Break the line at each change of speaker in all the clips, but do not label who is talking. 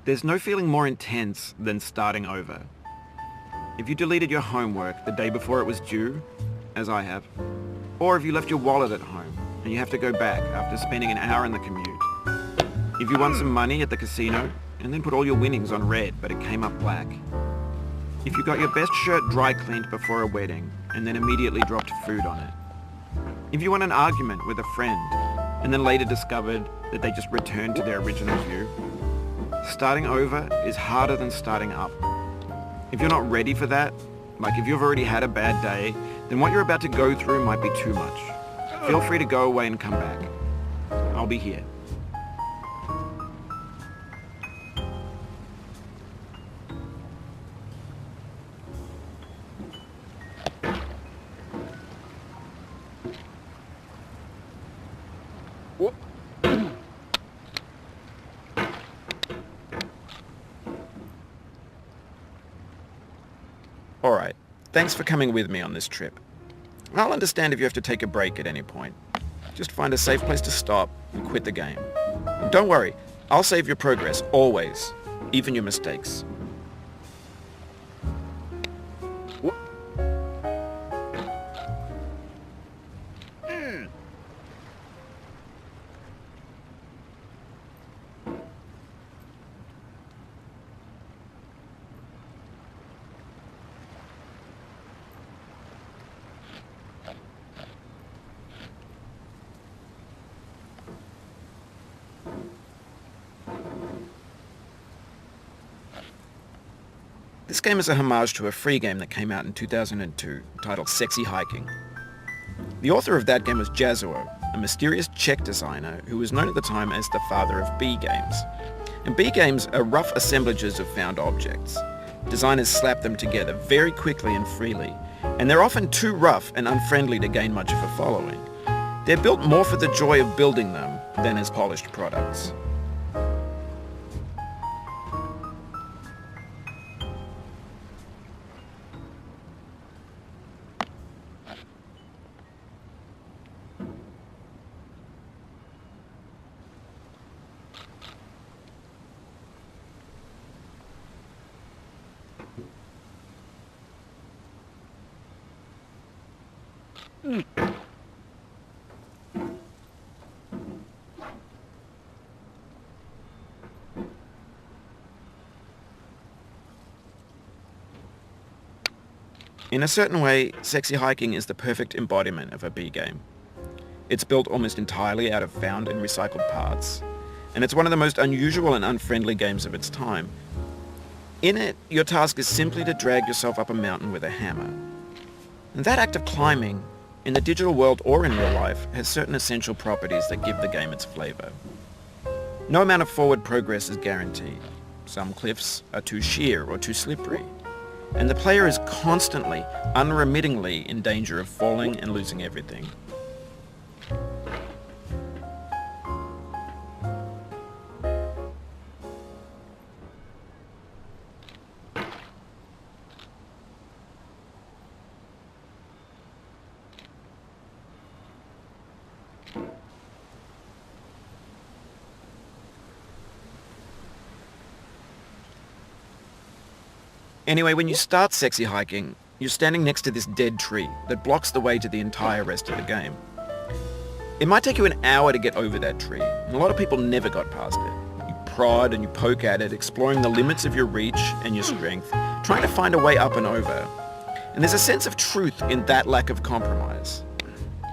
There's no feeling more intense than starting over. If you deleted your homework the day before it was due, as I have, or if you left your wallet at home and you have to go back after spending an hour in the commute. If you won some money at the casino and then put all your winnings on red but it came up black. If you got your best shirt dry cleaned before a wedding and then immediately dropped food on it. If you won an argument with a friend and then later discovered that they just returned to their original view. Starting over is harder than starting up. If you're not ready for that, like if you've already had a bad day, then what you're about to go through might be too much. Feel free to go away and come back. I'll be here. Alright, thanks for coming with me on this trip. I'll understand if you have to take a break at any point. Just find a safe place to stop and quit the game. And don't worry, I'll save your progress, always, even your mistakes. This game is a homage to a free game that came out in 2002 titled Sexy Hiking. The author of that game was Jazzuo, a mysterious Czech designer who was known at the time as the father of B games. And B games are rough assemblages of found objects. Designers slap them together very quickly and freely, and they're often too rough and unfriendly to gain much of a following. They're built more for the joy of building them than as polished products. In a certain way, Sexy Hiking is the perfect embodiment of a B game. It's built almost entirely out of found and recycled parts, and it's one of the most unusual and unfriendly games of its time. In it, your task is simply to drag yourself up a mountain with a hammer. And that act of climbing, in the digital world or in real life, has certain essential properties that give the game its flavor. No amount of forward progress is guaranteed. Some cliffs are too sheer or too slippery. And the player is constantly, unremittingly in danger of falling and losing everything. Anyway, when you start Sexy Hiking, you're standing next to this dead tree that blocks the way to the entire rest of the game. It might take you an hour to get over that tree, and a lot of people never got past it. You prod and you poke at it, exploring the limits of your reach and your strength, trying to find a way up and over. And there's a sense of truth in that lack of compromise.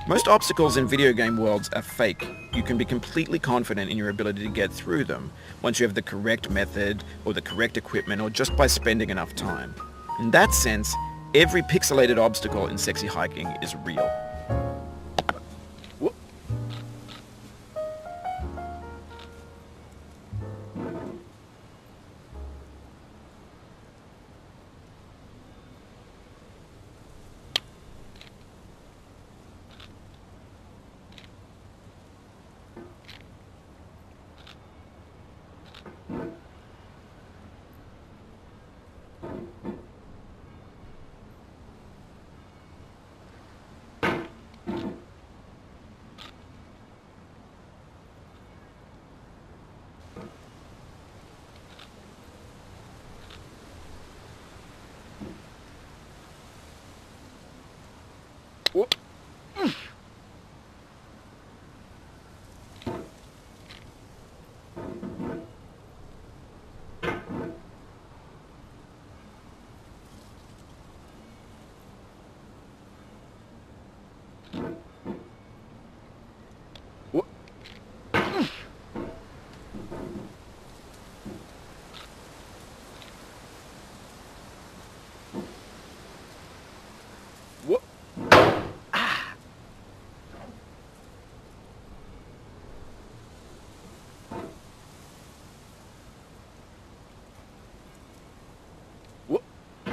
Most obstacles in video game worlds are fake. You can be completely confident in your ability to get through them once you have the correct method or the correct equipment or just by spending enough time. In that sense, every pixelated obstacle in Sexy Hiking is real.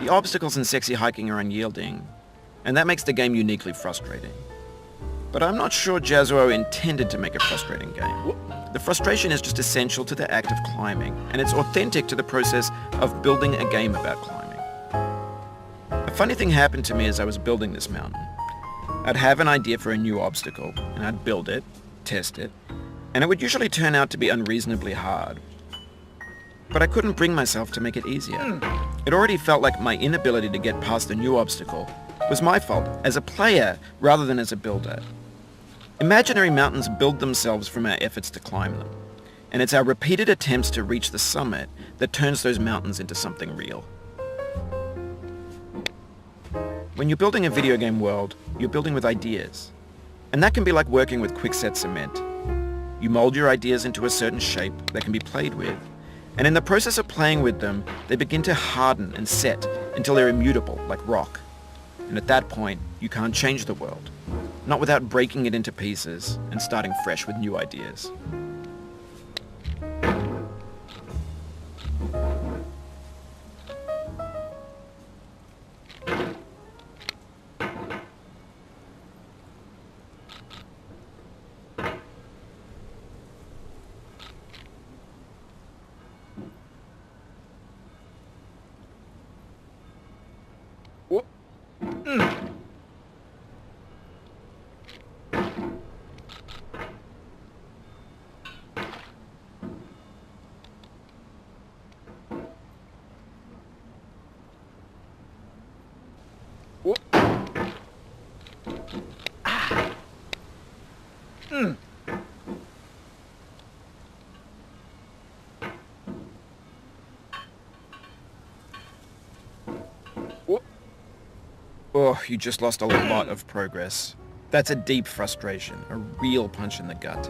The obstacles in sexy hiking are unyielding, and that makes the game uniquely frustrating. But I'm not sure Jazzuo intended to make a frustrating game. The frustration is just essential to the act of climbing, and it's authentic to the process of building a game about climbing. A funny thing happened to me as I was building this mountain. I'd have an idea for a new obstacle, and I'd build it, test it, and it would usually turn out to be unreasonably hard. But I couldn't bring myself to make it easier. It already felt like my inability to get past the new obstacle was my fault as a player rather than as a builder. Imaginary mountains build themselves from our efforts to climb them, and it's our repeated attempts to reach the summit that turns those mountains into something real. When you're building a video game world, you're building with ideas, and that can be like working with quickset cement. You mold your ideas into a certain shape that can be played with, and in the process of playing with them, they begin to harden and set until they're immutable, like rock. And at that point, you can't change the world, not without breaking it into pieces and starting fresh with new ideas. Oh, you just lost a lot of progress. That's a deep frustration, a real punch in the gut.